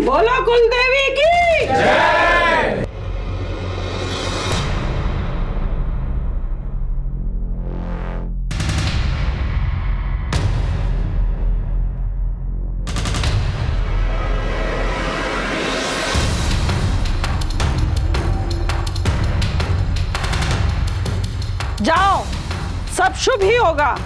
बोलो कुलदेवी की जय। जाओ, सब शुभ ही होगा।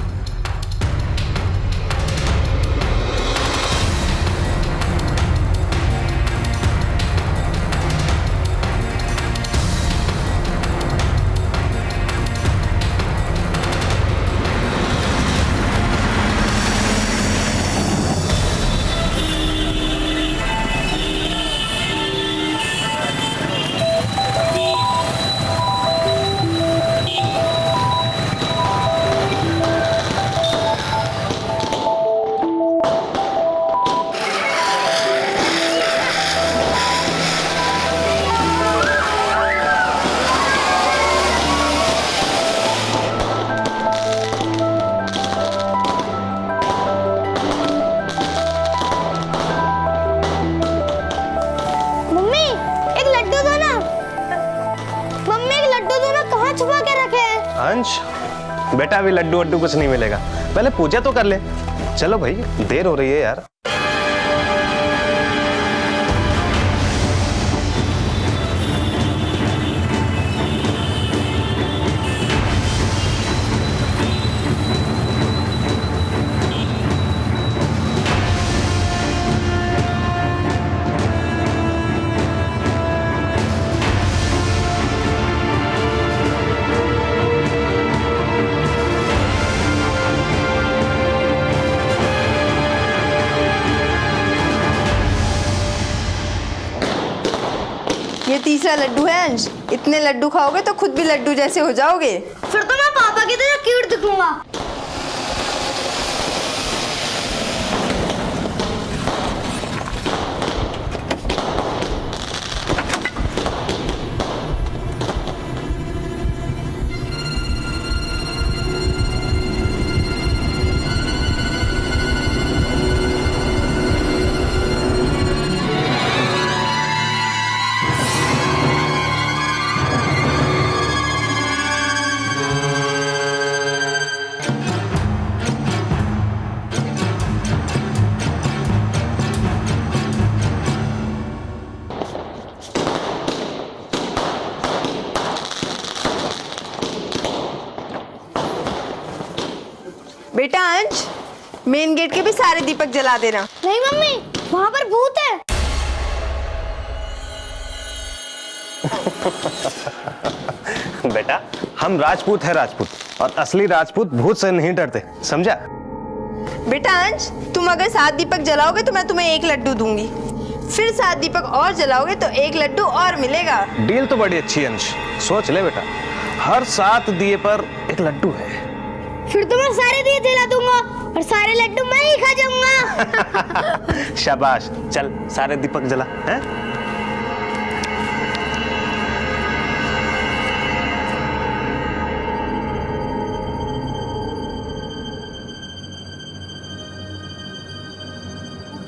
अंश, बेटा अभी लड्डू वड्डू कुछ नहीं मिलेगा, पहले पूजा तो कर ले। चलो भाई, देर हो रही है यार। ये तीसरा लड्डू है अंश। इतने लड्डू खाओगे तो खुद भी लड्डू जैसे हो जाओगे। फिर तो मैं पापा की तरह क्यूट दिखूंगा। बेटा अंश, मेन गेट के भी सारे दीपक जला देना। नहीं मम्मी, वहाँ पर भूत है। बेटा, हम राजपूत है राजपूत, और असली राजपूत भूत से नहीं डरते, समझा? बेटा अंश, तुम अगर 7 दीपक जलाओगे तो मैं तुम्हें 1 लड्डू दूंगी। फिर 7 दीपक और जलाओगे तो 1 लड्डू और मिलेगा। डील तो बड़ी अच्छी है अंश, सोच ले बेटा, हर 7 दिए पर 1 लड्डू है। फिर तो मैं सारे दिए जला दूंगा और सारे लड्डू मैं ही खा जाऊंगा। शाबाश, चल सारे दीपक जला हैं?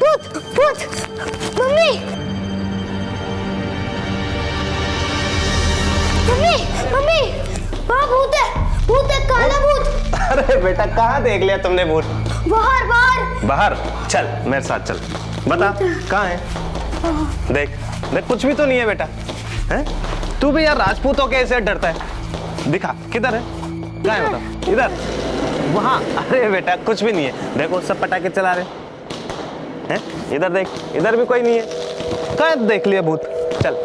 भूत, भूत, मम्मी, मम्मी, मम्मी, वहाँ भूत है, भूत है, काला भूत। अरे बेटा, कहाँ देख लिया तुमने भूत? बाहर, बाहर। बाहर? चल मेरे साथ चल, बता कहाँ है? देख देख, कुछ भी तो नहीं है बेटा। हैं? तू भी यार राजपूतों के ऐसे डरता है। दिखा किधर है? कहाँ है बता? इधर, वहाँ। अरे बेटा कुछ भी नहीं है, देखो सब पटाखे चला रहे हैं। इधर देख, इधर भी कोई नहीं है। कहाँ देख लिया भूत? चल,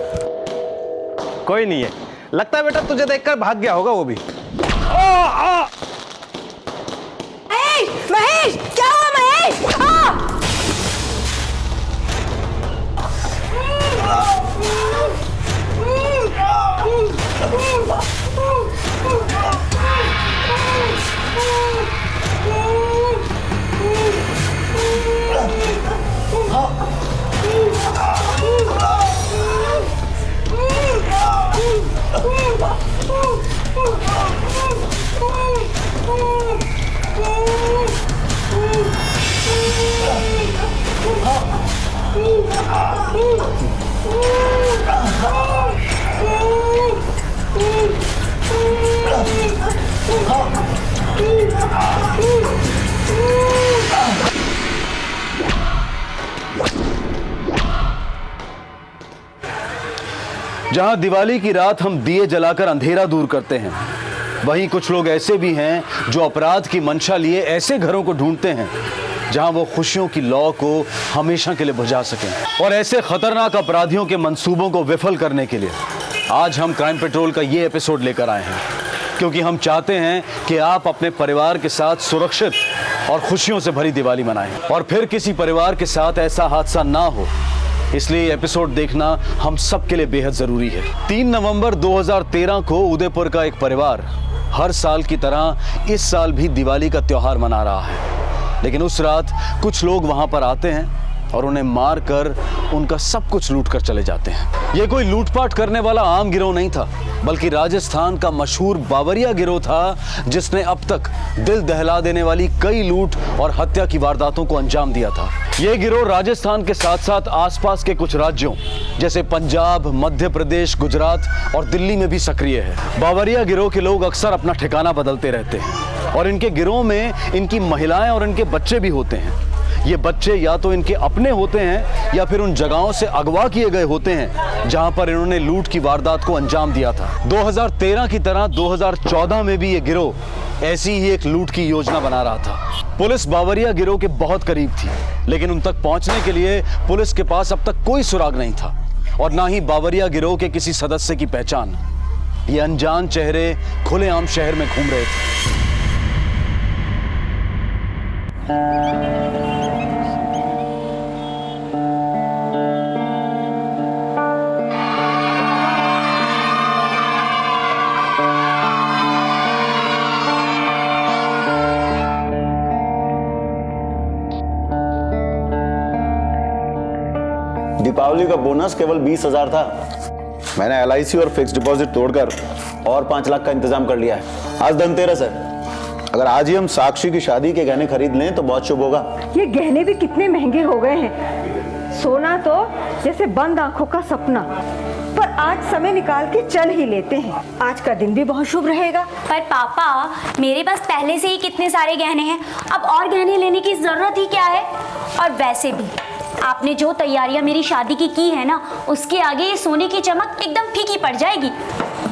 कोई नहीं है। लगता है बेटा तुझे देखकर भाग गया होगा वो भी। महेश, क्या हुआ महेश? जहां दिवाली की रात हम दिए जलाकर अंधेरा दूर करते हैं, वहीं कुछ लोग ऐसे भी हैं जो अपराध की मंशा लिए ऐसे घरों को ढूंढते हैं जहां वो खुशियों की लौ को हमेशा के लिए बुझा सकें। और ऐसे खतरनाक अपराधियों के मंसूबों को विफल करने के लिए आज हम क्राइम पेट्रोल का ये एपिसोड लेकर आए हैं, क्योंकि हम चाहते हैं कि आप अपने परिवार के साथ सुरक्षित और खुशियों से भरी दिवाली मनाएं और फिर किसी परिवार के साथ ऐसा हादसा ना हो। इसलिए ये एपिसोड देखना हम सब के लिए बेहद जरूरी है। 3 नवंबर 2013 को उदयपुर का एक परिवार हर साल की तरह इस साल भी दिवाली का त्योहार मना रहा है, लेकिन उस रात कुछ लोग वहां पर आते हैं और उन्हें मार कर उनका सब कुछ लूट कर चले जाते हैं। ये कोई लूटपाट करने वाला आम गिरोह नहीं था, बल्कि राजस्थान का मशहूर बावरिया गिरोह था, जिसने अब तक दिल दहला देने वाली कई लूट और हत्या की वारदातों को अंजाम दिया था। ये गिरोह राजस्थान के साथ साथ आसपास के कुछ राज्यों जैसे पंजाब, मध्य प्रदेश, गुजरात और दिल्ली में भी सक्रिय है। बावरिया गिरोह के लोग अक्सर अपना ठिकाना बदलते रहते हैं और इनके गिरोह में इनकी महिलाएं और इनके बच्चे भी होते हैं। ये बच्चे या तो इनके अपने होते हैं या फिर उन जगहों से अगवा किए गए होते हैं जहां पर इन्होंने लूट की वारदात को अंजाम दिया था। 2013 की तरह 2014 में भी ये गिरोह ऐसी ही एक लूट की योजना बना रहा था। पुलिस बावरिया गिरोह के बहुत करीब थी, लेकिन उन तक पहुंचने के लिए पुलिस के पास अब तक कोई सुराग नहीं था और ना ही बावरिया गिरोह के किसी सदस्य की पहचान। ये अनजान चेहरे खुलेआम शहर में घूम रहे थे। दीपावली का बोनस केवल 20,000 था। मैंने LIC और फिक्स डिपॉजिट तोड़कर और 5 लाख का इंतजाम कर लिया है। आज धनतेरस है, अगर आज ही हम साक्षी की शादी के गहने खरीद लें तो बहुत शुभ होगा। ये गहने भी कितने महंगे हो गए हैं। सोना तो जैसे बंद आंखों का सपना, पर आज समय निकाल के चल ही लेते हैं। आज का दिन भी बहुत शुभ रहेगा। पर पापा, मेरे पास पहले से ही कितने सारे गहने हैं, अब और गहने लेने की जरूरत ही क्या है। और वैसे भी आपने जो तैयारियां मेरी शादी की है ना, उसके आगे ये सोने की चमक एकदम फीकी पड़ जाएगी।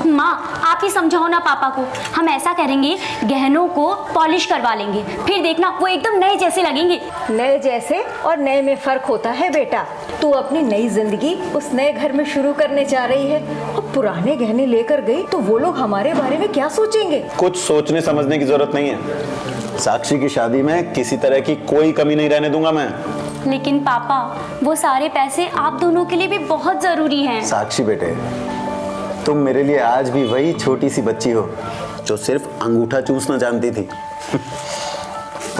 माँ, आप ही समझाओ ना पापा को। हम ऐसा करेंगे, गहनों को पॉलिश करवा लेंगे, फिर देखना वो एकदम नए जैसे लगेंगे। नए जैसे और नए में फर्क होता है बेटा। तू अपनी नई जिंदगी उस नए घर में शुरू करने जा रही है और पुराने गहने लेकर गई तो वो लोग हमारे बारे में क्या सोचेंगे। कुछ सोचने समझने की जरूरत नहीं है। साक्षी की शादी में किसी तरह की कोई कमी नहीं रहने दूंगा मैं। लेकिन पापा, वो सारे पैसे आप दोनों के लिए भी बहुत जरूरी हैं। साक्षी बेटे, तुम मेरे लिए आज भी वही छोटी सी बच्ची हो जो सिर्फ अंगूठा चूसना जानती थी।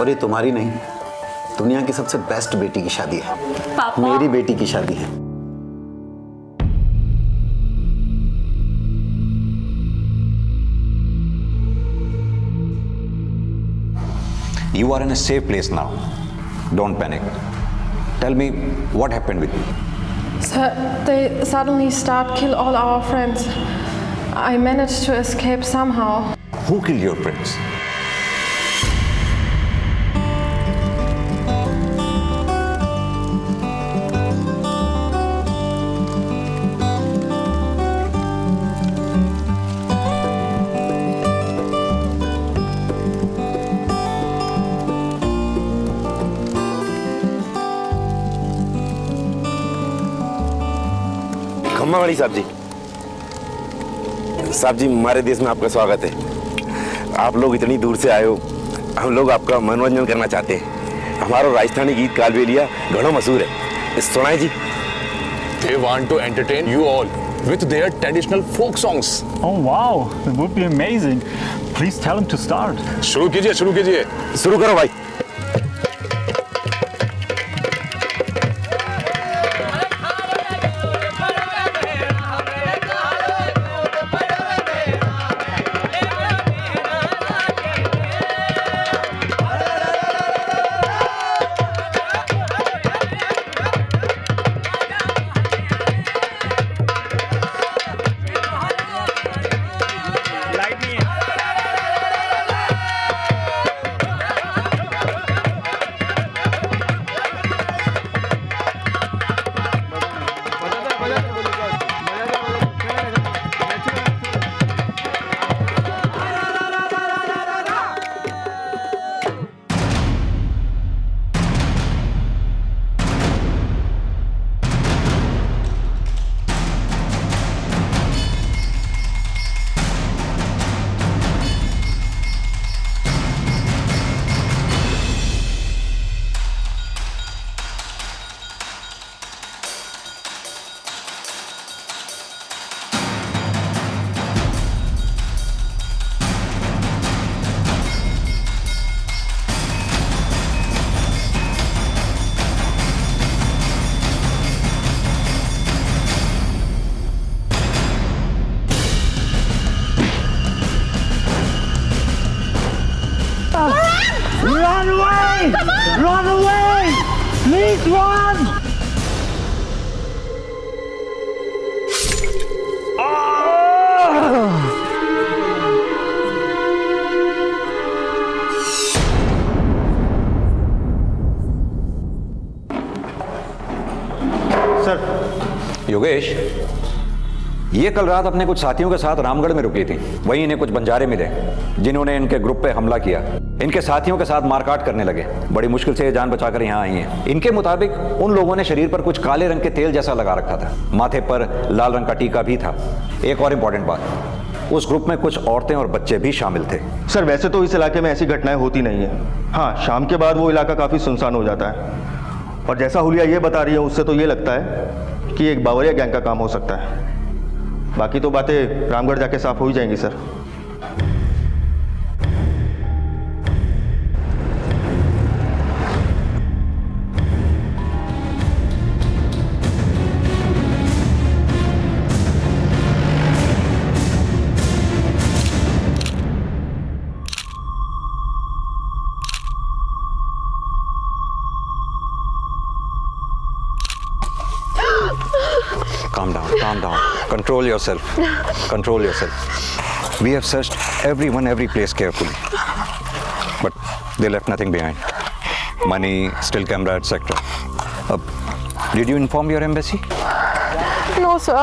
और ये तुम्हारी नहीं, दुनिया की सबसे बेस्ट बेटी की शादी है। पापा, मेरी बेटी की शादी है। You are in a safe place now. Don't panic. Tell me what happened with you. Sir, they suddenly kill all our friends. I managed to escape somehow. Who killed your friends? खम्मा वाली साहब जी, हमारे देश में आपका स्वागत है। आप लोग इतनी दूर से आए हो, हम लोग आपका मनोरंजन करना चाहते हैं। हमारा राजस्थानी गीत कालबेलिया घणो मशहूर है, सुनाए जी। They want to entertain you all with their traditional folk songs. Oh wow, that would be amazing. Please tell them to start. शुरू कीजिए, शुरू कीजिए। शुरू करो भाई। Run away! Run away! Please run! Sir. Yogesh, ये कल रात अपने कुछ साथियों के साथ रामगढ़ में रुकी थी। वहीं इन्हें कुछ बंजारे मिले जिन्होंने इनके ग्रुप पे हमला किया। इनके साथियों के साथ मारकाट करने लगे। बड़ी मुश्किल से ये जान बचाकर यहाँ आई हैं। इनके मुताबिक उन लोगों ने शरीर पर कुछ काले रंग के तेल जैसा लगा रखा था। माथे पर लाल रंग का टीका भी था। एक और इम्पोर्टेंट बात, उस ग्रुप में कुछ औरतें और बच्चे भी शामिल थे। सर वैसे तो इस इलाके में ऐसी घटनाएं होती नहीं है। हाँ, शाम के बाद वो इलाका काफ़ी सुनसान हो जाता है। और जैसा हुलिया ये बता रही है उससे तो ये लगता है कि एक बावरिया गैंग का काम हो सकता है। बाकी तो बातें रामगढ़ जाके साफ हो ही जाएंगी sir. Calm down. Control yourself. Control yourself. We have searched every place carefully. But they left nothing behind. Money, still camera, etc. Did you inform your embassy? No, sir.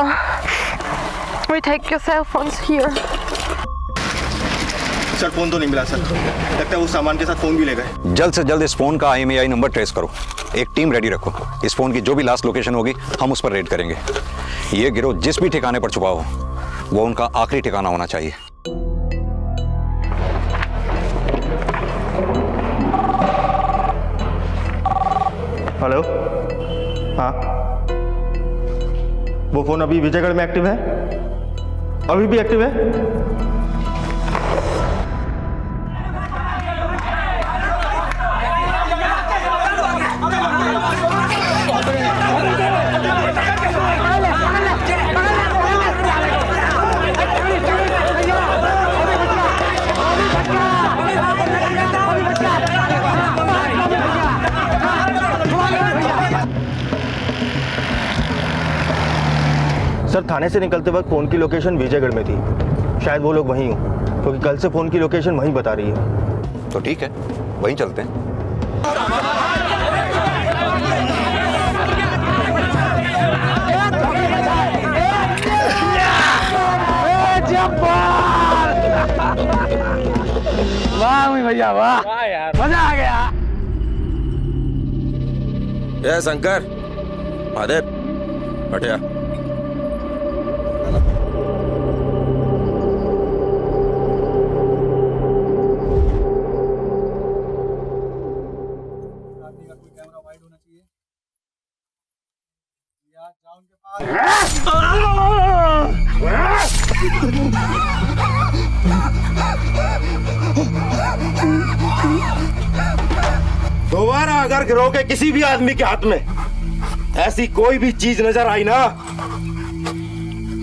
We take your cell phones here. Sir phone तो नहीं मिला sir. लगता है वो सामान के साथ phone भी ले गए। जल्द से जल्द इस फोन का IMEI नंबर ट्रेस करो। एक टीम रेडी रखो। इस फोन की जो भी लास्ट लोकेशन होगी हम उस पर रेड करेंगे। ये गिरोह जिस भी ठिकाने पर छुपा हो वो उनका आखिरी ठिकाना होना चाहिए। हेलो, हाँ, वो फोन अभी विजयगढ़ में एक्टिव है? अभी भी एक्टिव है? सर थाने से निकलते वक्त फ़ोन की लोकेशन विजयगढ़ में थी। शायद वो लोग वहीं हों, क्योंकि कल से फ़ोन की लोकेशन वहीं बता रही है। तो ठीक है, वहीं चलते हैं। वाह भैया वाह, मजा आ गया। ए शंकर, महादेव, हटिया। दोबारा अगर गिरोह के किसी भी आदमी के हाथ में ऐसी कोई भी चीज नजर आई ना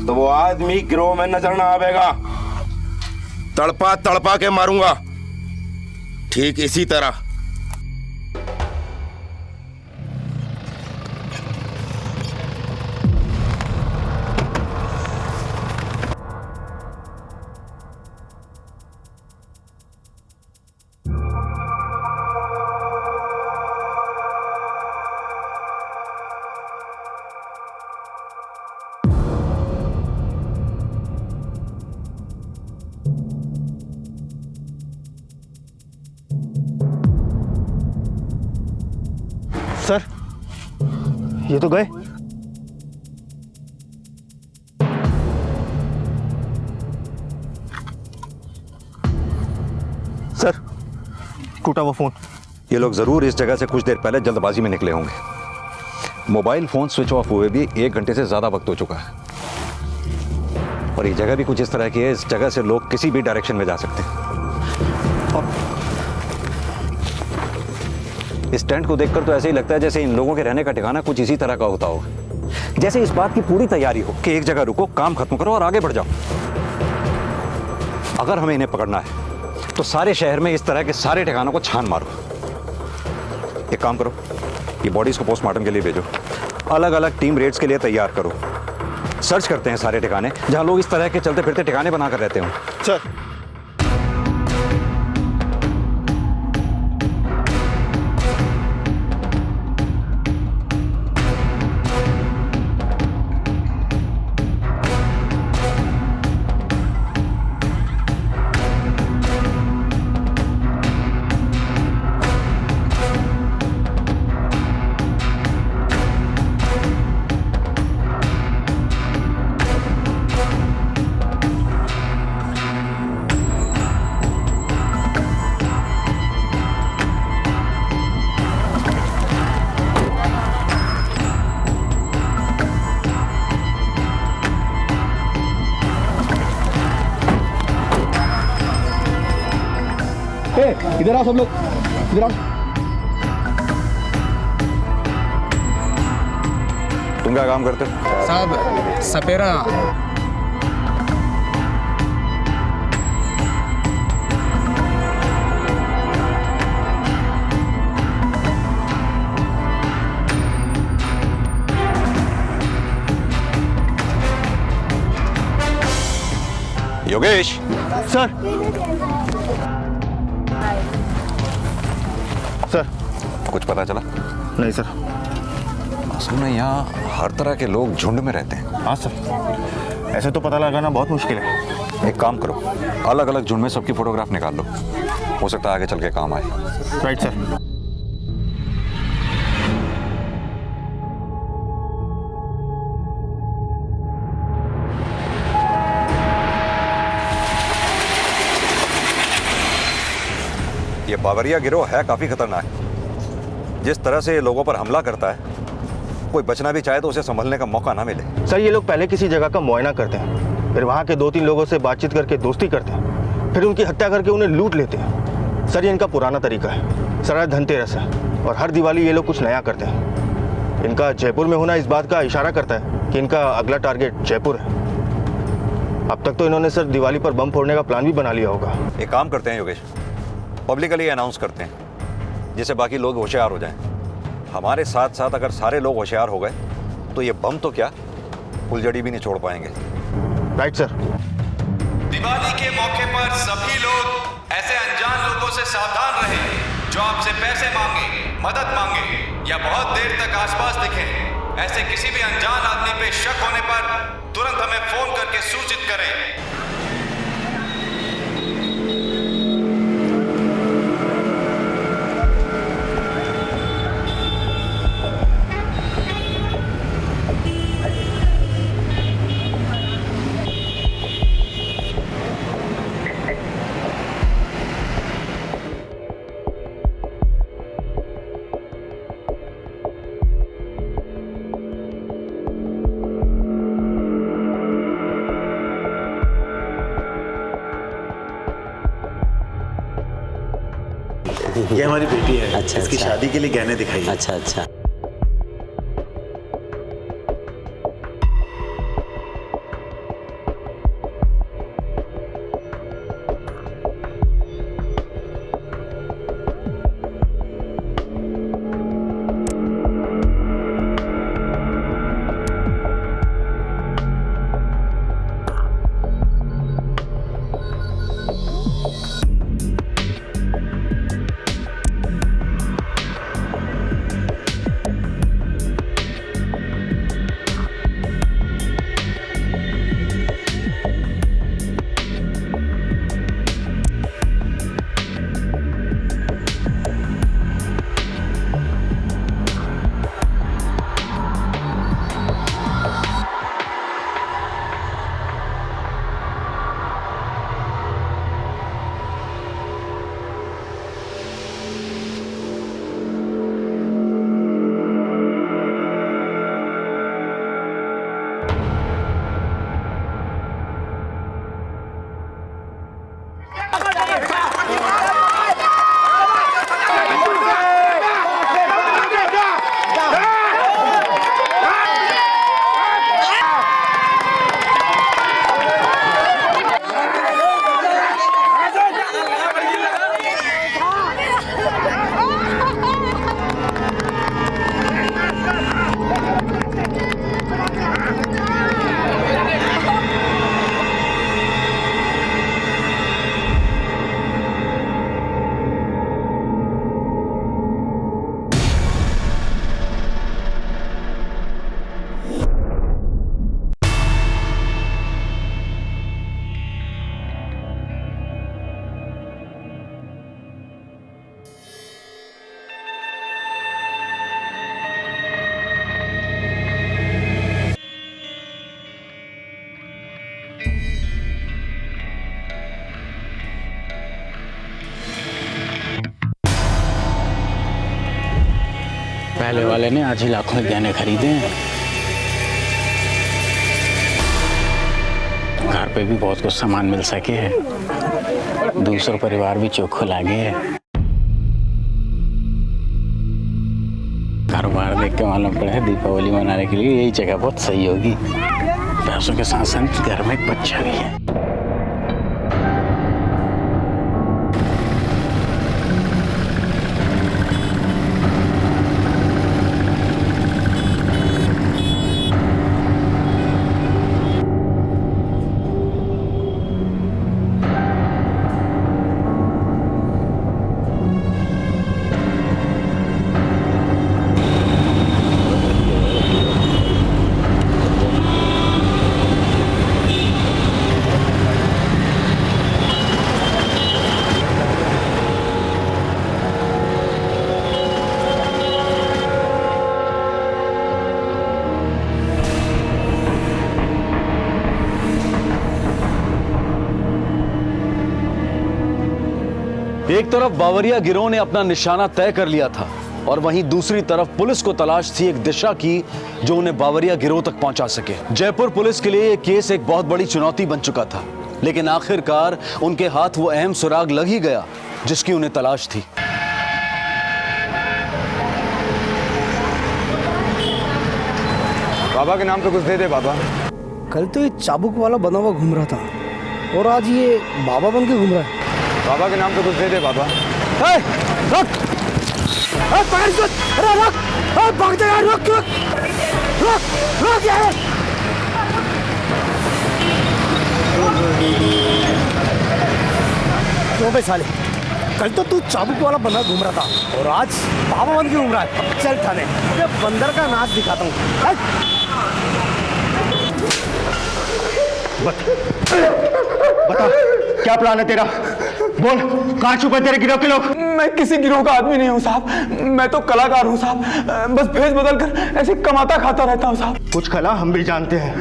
तो वो आदमी गिरोह में नजर ना आवेगा। तड़पा तड़पा के मारूंगा, ठीक इसी तरह। सर ये तो गए। सर टूटा वो फोन। ये लोग जरूर इस जगह से कुछ देर पहले जल्दबाजी में निकले होंगे। मोबाइल फोन स्विच ऑफ हुए भी 1 घंटे से ज्यादा वक्त हो चुका है और ये जगह भी कुछ इस तरह की है, इस जगह से लोग किसी भी डायरेक्शन में जा सकते हैं। और इस टेंट को देखकर तो ऐसे ही लगता है जैसे इन लोगों के रहने का ठिकाना कुछ इसी तरह का होता होगा। जैसे इस बात की पूरी तैयारी हो कि एक जगह रुको, काम खत्म करो और आगे बढ़ जाओ। अगर हमें इन्हें पकड़ना है तो सारे शहर में इस तरह के सारे ठिकानों को छान मारो। एक काम करो, ये बॉडीज को पोस्टमार्टम के लिए भेजो, अलग अलग टीम रेड्स के लिए तैयार करो। सर्च करते हैं सारे ठिकाने जहां लोग इस तरह के चलते फिरते ठिकाने बनाकर रहते हो। सर। इधर आओ सब लोग, इधर आओ। तुम क्या काम करते हो? साहब सपेरा। योगेश। सर। सर। कुछ पता चला? नहीं सर। असल में यहाँ हर तरह के लोग झुंड में रहते हैं। हाँ सर, ऐसे तो पता लगाना बहुत मुश्किल है। एक काम करो, अलग अलग झुंड में सबकी फोटोग्राफ निकाल लो, हो सकता है आगे चल के काम आए। Right sir. ये बावरिया गिरोह है काफी खतरनाक। जिस तरह से ये लोगों पर हमला करता है, कोई बचना भी चाहे तो उसे संभलने का मौका ना मिले। सर, ये लोग पहले किसी जगह का मुआयना करते हैं, फिर वहाँ के 2-3 लोगों से बातचीत करके दोस्ती करते हैं, फिर उनकी हत्या करके उन्हें लूट लेते हैं। सर, ये इनका पुराना तरीका है। सर, आज धनतेरस है और हर दिवाली ये लोग कुछ नया करते हैं। इनका जयपुर में होना इस बात का इशारा करता है कि इनका अगला टारगेट जयपुर है। अब तक तो इन्होंने सर दिवाली पर बम फोड़ने का प्लान भी बना लिया होगा। एक काम करते हैं योगेश, पब्लिकली अनाउंस करते हैं जिससे बाकी लोग होशियार हो जाएं। हमारे साथ साथ अगर सारे लोग होशियार हो गए तो ये बम तो क्या, फुलझड़ी भी नहीं छोड़ पाएंगे। Right sir. दिवाली के मौके पर सभी लोग ऐसे अनजान लोगों से सावधान रहें जो आपसे पैसे मांगे, मदद मांगे या बहुत देर तक आसपास दिखें। ऐसे किसी भी अनजान आदमी पे शक होने पर तुरंत हमें फोन करके सूचित करें। ये हमारी बेटी है। अच्छा, इसकी शादी के लिए गहने दिखाइए। अच्छा अच्छा। पहले वाले ने आज ही लाखों के गहने खरीदे हैं। घर पे भी बहुत कुछ सामान मिल सके है, दूसरा परिवार भी चोखो लागे है। घर बार देख के मालूम पड़ा है दीपावली मनाने के लिए यही जगह बहुत सही होगी। पैसों के साथ साथ घर में एक बच्चा भी है। एक तरफ बावरिया गिरोह ने अपना निशाना तय कर लिया था और वहीं दूसरी तरफ पुलिस को तलाश थी एक दिशा की जो उन्हें बावरिया गिरोह तक पहुंचा सके। जयपुर पुलिस के लिए यह केस एक बहुत बड़ी चुनौती बन चुका था, लेकिन आखिरकार उनके हाथ वो अहम सुराग लग ही गया जिसकी उन्हें तलाश थी। बाबा के नाम पे कुछ दे दे बाबा। कल तो ये चाबुक वाला बना हुआ घूम रहा था और आज ये बाबा बन के घूम रहा है। बाबा के नाम पे कुछ दे दे बाबा। रुक! पकड़ इसको! अरे रुक! भाग जा यार! रुक! यार! क्यों बे साले? कल तो तू चाबुक वाला बना घूम रहा था और आज बाबा बन के घूम रहा है। चल थाने, बंदर का नाच दिखाता हूँ। बता क्या प्लान है तेरा? बोल, कहाँ छुपे तेरे गिरोह के लोग? मैं किसी गिरोह का आदमी नहीं हूँ साहब, मैं तो कलाकार हूँ साहब। बस भेष बदल कर ऐसे कमाता खाता रहता हूँ साहब। कुछ कला हम भी जानते हैं,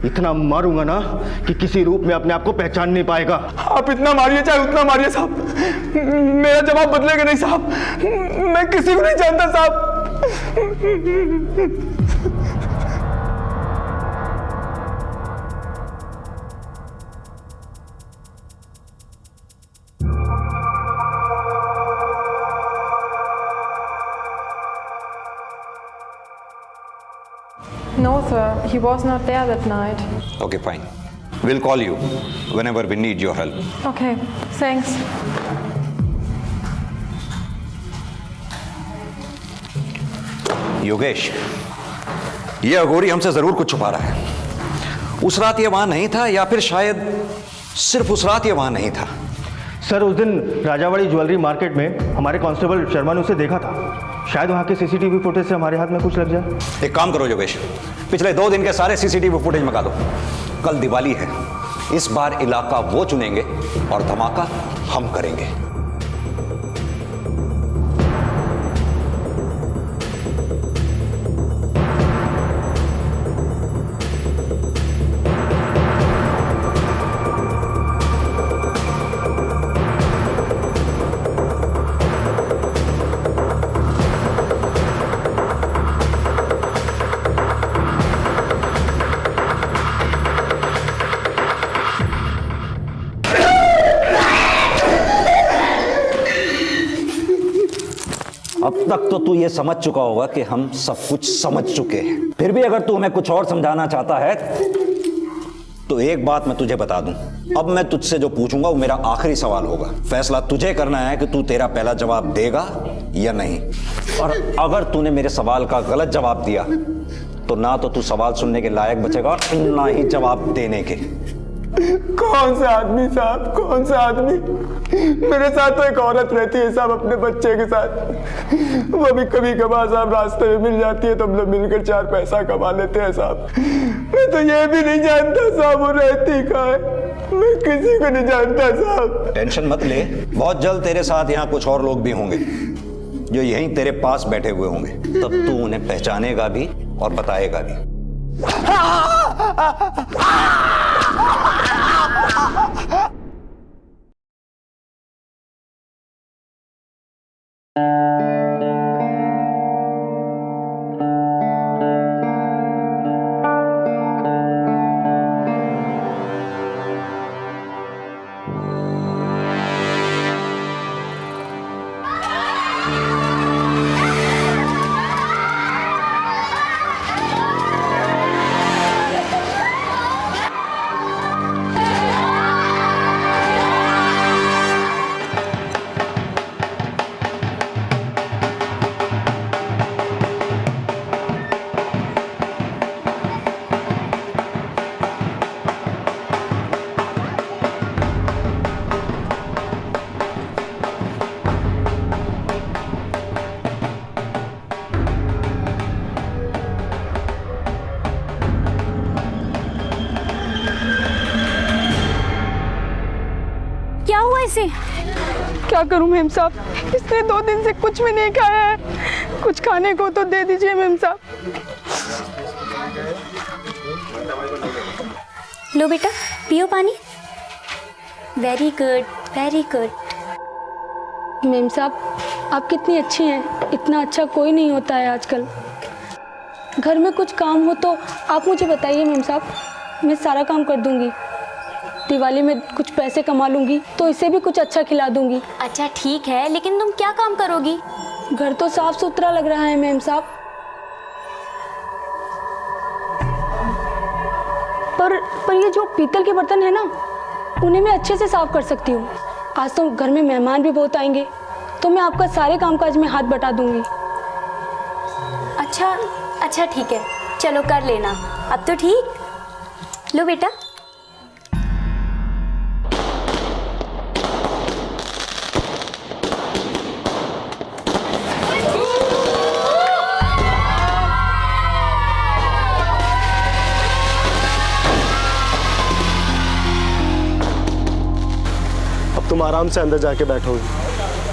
इतना मारूंगा ना कि किसी रूप में अपने आप को पहचान नहीं पाएगा। आप इतना मारिए चाहे उतना मारिए साहब, मेरा जवाब बदलेगा नहीं साहब। मैं किसी को नहीं जानता साहब। No, sir. He was not there that night. Okay, fine. We'll call you whenever we need your help. Okay, thanks. Yogesh, ये अघोरी हमसे जरूर कुछ छुपा रहा है। उस रात ये वहां नहीं था या फिर शायद सिर्फ उस रात ये वहां नहीं था। सर, उस दिन राजावाड़ी ज्वेलरी मार्केट में हमारे कांस्टेबल शर्मा ने उसे देखा था। शायद वहां के सीसीटीवी फुटेज से हमारे हाथ में कुछ लग जाए। एक काम करो योगेश, पिछले 2 दिन के सारे सीसीटीवी फुटेज मंगा दो। कल दिवाली है, इस बार इलाका वो चुनेंगे और धमाका हम करेंगे। अब तक तो तू ये समझ चुका होगा कि हम सब कुछ समझ चुके हैं। फिर भी अगर तू हमें कुछ और समझाना चाहता है तो एक बात मैं तुझे बता दूं, अब मैं तुझसे जो पूछूंगा वो मेरा आखिरी सवाल होगा। फैसला तुझे करना है कि तू तेरा पहला जवाब देगा या नहीं। और अगर तूने मेरे सवाल का गलत जवाब दिया तो ना तो तू सवाल सुनने के लायक बचेगा और ना ही जवाब देने के। कौन सा आदमी साहब, कौन सा आदमी? मेरे साथ तो एक औरत रहती है साहब, अपने बच्चे के साथ। वो भी कभी कभार साहब रास्ते में मिल जाती है तो हम लोग मिलकर 4 पैसा कमा लेते हैं साहब। मैं तो ये भी नहीं जानता साहब वो रहती कहाँ है, मैं किसी को नहीं जानता साहब। टेंशन मत ले, बहुत जल्द तेरे साथ यहाँ कुछ और लोग भी होंगे जो यहीं तेरे पास बैठे हुए होंगे। तब तू उन्हें पहचानेगा भी और बताएगा भी। कैसे? क्या करूं मेम साहब, इसने 2 दिन से कुछ भी नहीं खाया है। कुछ खाने को तो दे दीजिए मेम साहब। लो बेटा, पियो पानी। Very good, very good. Ma'am साहब, आप कितनी अच्छी हैं। इतना अच्छा कोई नहीं होता है आजकल। घर में कुछ काम हो तो आप मुझे बताइए मेम साहब, मैं सारा काम कर दूंगी। दिवाली में कुछ पैसे कमा लूंगी तो इसे भी कुछ अच्छा खिला दूंगी। अच्छा ठीक है, लेकिन तुम क्या काम करोगी? घर तो साफ सुथरा लग रहा है मेम साहब, पर ये जो पीतल के बर्तन है ना, उन्हें मैं अच्छे से साफ कर सकती हूँ। आज तो घर में मेहमान भी बहुत आएंगे, तो मैं आपका सारे कामकाज में हाथ बटा दूंगी। अच्छा ठीक है, चलो कर लेना। अब तो ठीक। लो बेटा। तुम आराम से अंदर जाके बैठोगे,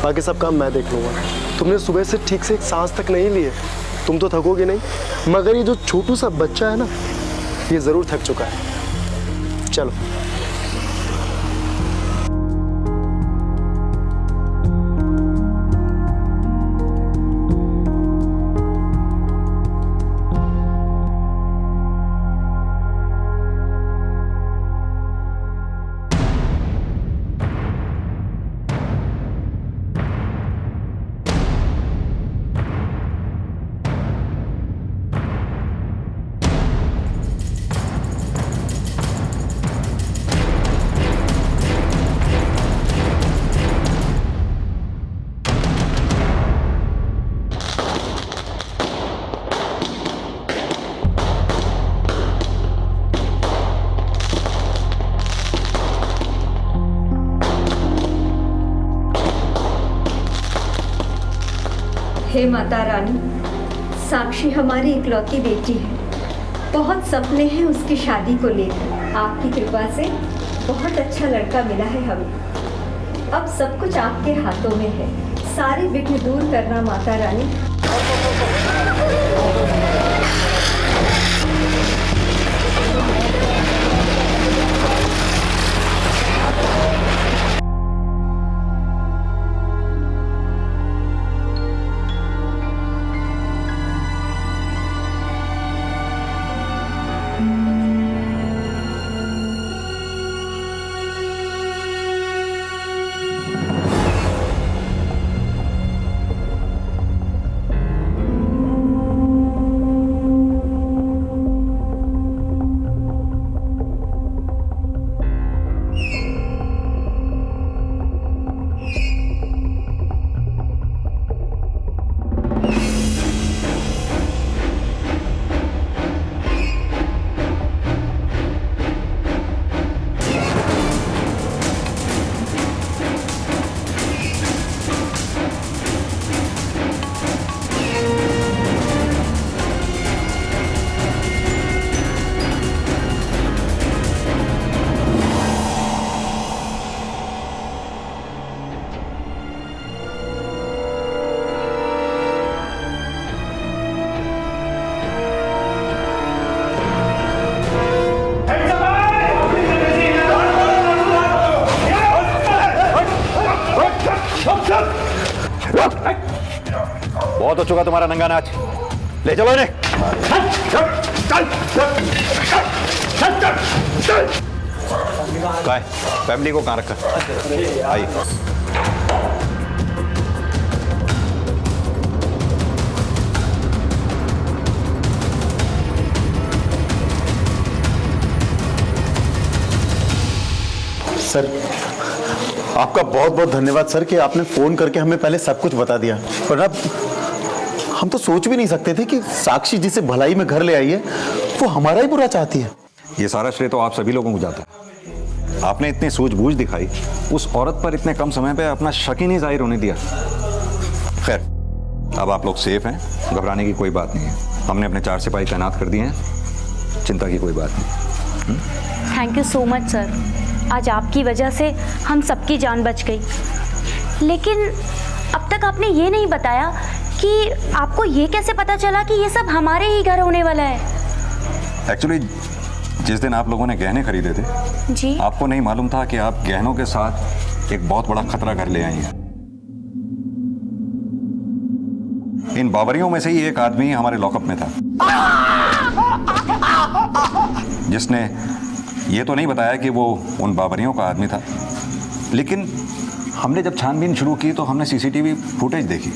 बाकी सब काम मैं देख लूँगा। तुमने सुबह से ठीक से एक सांस तक नहीं लिए, तुम तो थकोगे नहीं, मगर ये जो छोटू सा बच्चा है ना, ये ज़रूर थक चुका है। चलो। हे माता रानी, साक्षी हमारी इकलौती बेटी है। बहुत सपने हैं उसकी शादी को लेकर। आपकी कृपा से बहुत अच्छा लड़का मिला है हमें। अब सब कुछ आपके हाथों में है। सारे विघ्न दूर करना माता रानी। बहुत हो चुका तुम्हारा नंगा नाच, ले चलो इन्हें। काय फैमिली को कहाँ रखा? आइए। सर, आपका बहुत बहुत धन्यवाद सर कि आपने फोन करके हमें पहले सब कुछ बता दिया। पर अब हम तो सोच भी नहीं सकते थे कि साक्षी जिसे भलाई में घर ले आई है वो हमारा ही बुरा चाहती है। ये सारा श्रेय तो आप सभी लोगों को जाता है। आपने इतनी सूझबूझ दिखाई, उस औरत पर इतने कम समय पे अपना शक ही नहीं जाहिर होने दिया। खैर, अब आप लोग सेफ हैं, घबराने की कोई बात नहीं है। हमने अपने 4 सिपाही तैनात कर दिए हैं, चिंता की कोई बात नहीं। Thank you so much sir. आज आपकी वजह से हम सबकी जान बच गई। लेकिन अब तक आपने ये नहीं बताया कि आपको ये कैसे पता चला कि ये सब हमारे ही घर होने वाला है। एक्चुअली जिस दिन आप लोगों ने गहने खरीदे थे जी, आपको नहीं मालूम था कि आप गहनों के साथ एक बहुत बड़ा खतरा घर ले आई हैं। इन बावरियों में से ही एक आदमी हमारे लॉकअप में था, जिसने ये तो नहीं बताया कि वो उन बावरियों का आदमी था। लेकिन हमने जब छानबीन शुरू की तो हमने सीसीटीवी फुटेज देखी।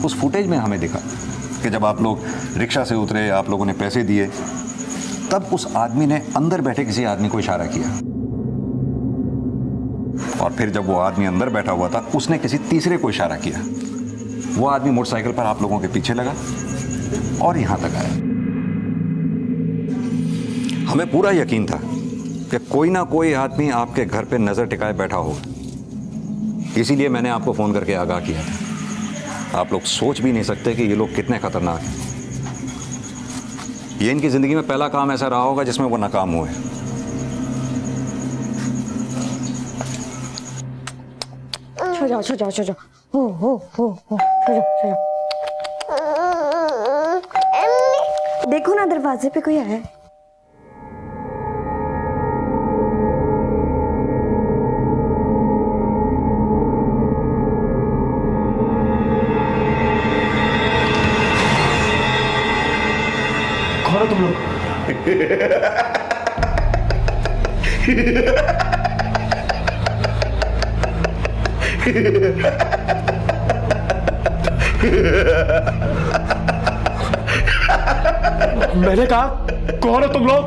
उस फुटेज में हमें दिखा कि जब आप लोग रिक्शा से उतरे, आप लोगों ने पैसे दिए, तब उस आदमी ने अंदर बैठे किसी आदमी को इशारा किया, और फिर जब वो आदमी अंदर बैठा हुआ था उसने किसी तीसरे को इशारा किया। वो आदमी मोटरसाइकिल पर आप लोगों के पीछे लगा और यहां तक आया। हमें पूरा यकीन था कि कोई ना कोई आदमी आपके घर पे नजर टिकाए बैठा होगा, इसीलिए मैंने आपको फोन करके आगाह किया था। आप लोग सोच भी नहीं सकते कि ये लोग कितने खतरनाक हैं। ये इनकी जिंदगी में पहला काम ऐसा रहा होगा जिसमें वो नाकाम हुए। सो जाओ हो सो जाओ। देखो ना दरवाजे पे कोई आया है। कौन हो तुम लोग? मैंने कहा कौन हो तुम लोग?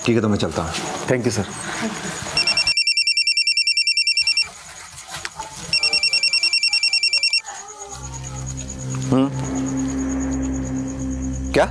ठीक है तो मैं चलता हूँ। Thank you sir. क्या?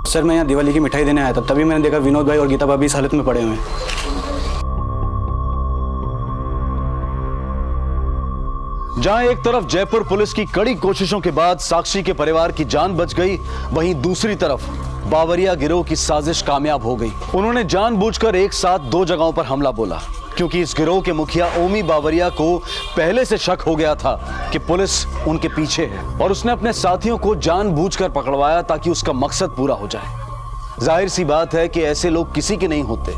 सर मैं यहाँ दिवाली की मिठाई देने आया था, तभी मैंने देखा विनोद भाई और गीता भाभी इस हालत में पड़े हुए हैं। जहां एक तरफ जयपुर पुलिस की कड़ी कोशिशों के बाद साक्षी के परिवार की जान बच गई, वहीं दूसरी तरफ बावरिया गिरोह की साजिश कामयाब हो गई। उन्होंने जानबूझकर एक साथ दो जगहों पर हमला बोला, क्योंकि इस गिरोह के मुखिया ओमी बावरिया को पहले से शक हो गया था कि पुलिस उनके पीछे है, और उसने अपने साथियों को जानबूझकर पकड़वाया ताकि उसका मकसद पूरा हो जाए। जाहिर सी बात है कि ऐसे लोग किसी के नहीं होते,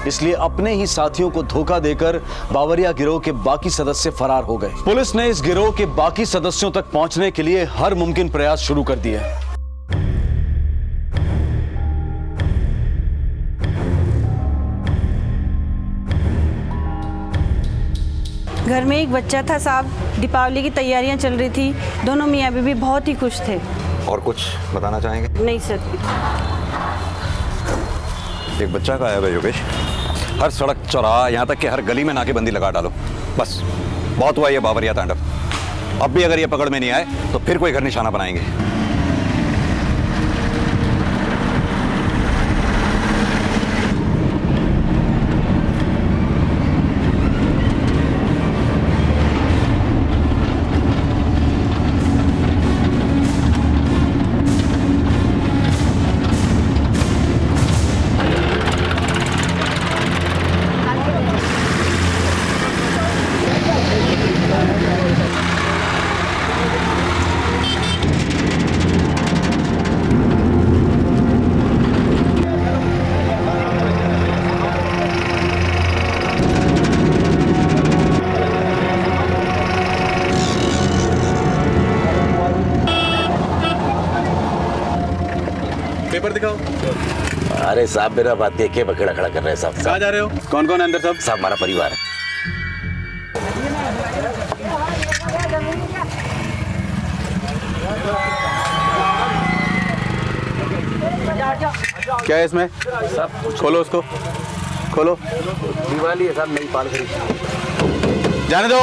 इसलिए अपने ही साथियों को धोखा देकर बावरिया गिरोह के बाकी सदस्य फरार हो गए। पुलिस ने इस गिरोह के बाकी सदस्यों तक पहुंचने के लिए हर मुमकिन प्रयास शुरू कर दिए। घर में एक बच्चा था साहब, दीपावली की तैयारियां चल रही थी, दोनों मियाँ बीवी बहुत ही खुश थे। और कुछ बताना चाहेंगे? नहीं सर। एक बच्चा का आया है योगेश, हर सड़क चौराहा यहाँ तक कि हर गली में नाकेबंदी लगा डालो। बस बहुत हुआ ये बावरिया तांडव। अब भी अगर ये पकड़ में नहीं आए तो फिर कोई घर निशाना बनाएंगे। पेपर दिखाओ। अरे साहब मेरा बात देखे बखेड़ा खड़ा कर रहे हैं साहब। कहाँ जा रहे हो? कौन कौन है अंदर सब? साहब हमारा परिवार है। क्या है इसमें? सब खोलो उसको, खोलो। दिवाली है साहब, नई पाल खरीदी। जाने दो।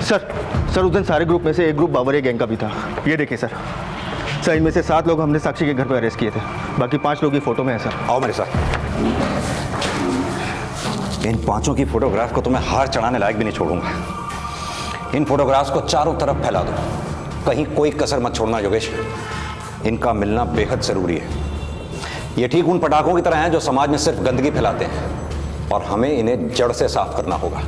सर उस दिन सारे ग्रुप में से एक ग्रुप बावरिया गैंग का भी था। ये देखिए सर, इनमें से 7 लोग हमने साक्षी के घर पर अरेस्ट किए थे, बाकी 5 लोग की फोटो में है सर। आओ मेरे साथ। इन 5 की फोटोग्राफ को तो मैं हार चढ़ाने लायक भी नहीं छोड़ूंगा। इन फोटोग्राफ्स को चारों तरफ फैला दो, कहीं कोई कसर मत छोड़ना योगेश। इनका मिलना बेहद जरूरी है। ये ठीक उन पटाखों की तरह हैं जो समाज में सिर्फ गंदगी फैलाते हैं, और हमें इन्हें जड़ से साफ करना होगा।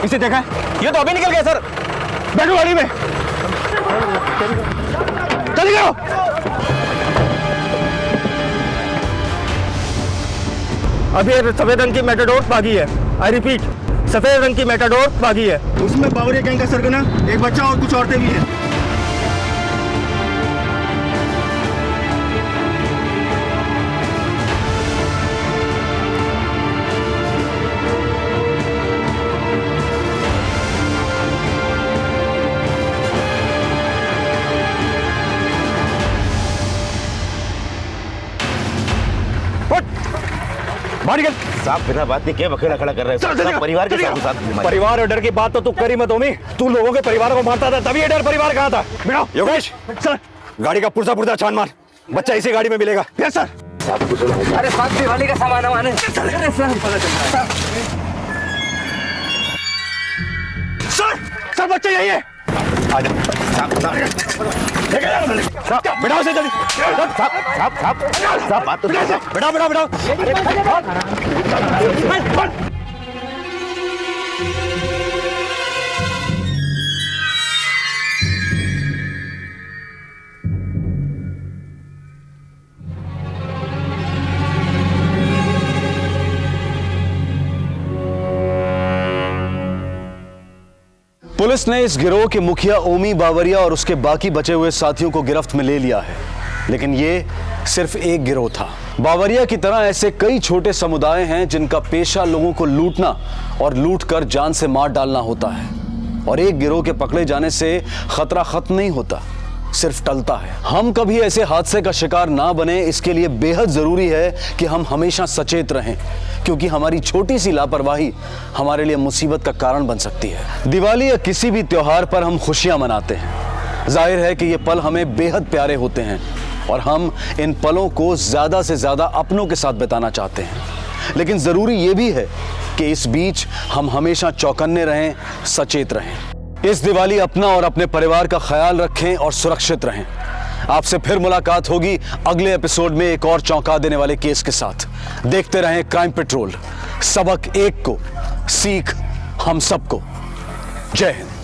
इसे देखा है? ये तो अभी निकल गया सर। बैठो गाड़ी में, चले जाओ। अभी सफेद रंग की मैटाडोर भागी है। आई रिपीट, सफेद रंग की मैटाडोर भागी है। उसमें बावरिया गैंग का सरगना, एक बच्चा और कुछ औरतें भी हैं। साहब बिना बात नहीं क्या बखेड़ा खड़ा कर रहे हैं? परिवार के साथ। परिवार और डर की बात तो तू कर ही मत ओमी। तू लोगों के परिवार को मारता था, तभी ये डर परिवार कहाँ था? बिठाओ योगेश। सर गाड़ी का पुर्जा छान मार, बच्चा इसी गाड़ी में मिलेगा। Yes sir. अरे साहब दिवाली का सामान वामान है। सर बच्चा यही है। आजा बिठाओ से जल्दी। साहब बात तो बिठाओ। पुलिस ने इस गिरोह के मुखिया ओमी बावरिया और उसके बाकी बचे हुए साथियों को गिरफ्त में ले लिया है, लेकिन ये सिर्फ एक गिरोह था। बावरिया की तरह ऐसे कई छोटे समुदाय हैं जिनका पेशा लोगों को लूटना और लूटकर जान से मार डालना होता है, और एक गिरोह के पकड़े जाने से खतरा खत्म नहीं होता, सिर्फ टलता है। हम कभी ऐसे हादसे का शिकार ना बने, इसके लिए बेहद जरूरी है कि हम हमेशा सचेत रहें, क्योंकि हमारी छोटी सी लापरवाही हमारे लिए मुसीबत का कारण बन सकती है। दिवाली या किसी भी त्योहार पर हम खुशियां मनाते हैं। जाहिर है कि ये पल हमें बेहद प्यारे होते हैं और हम इन पलों को ज्यादा से ज्यादा अपनों के साथ बिताना चाहते हैं, लेकिन जरूरी ये भी है कि इस बीच हम हमेशा चौकन्ने रहें, सचेत रहें। इस दिवाली अपना और अपने परिवार का ख्याल रखें और सुरक्षित रहें। आपसे फिर मुलाकात होगी अगले एपिसोड में एक और चौंका देने वाले केस के साथ। देखते रहें क्राइम पेट्रोल। सबक एक को, सीख हम सबको। जय हिंद।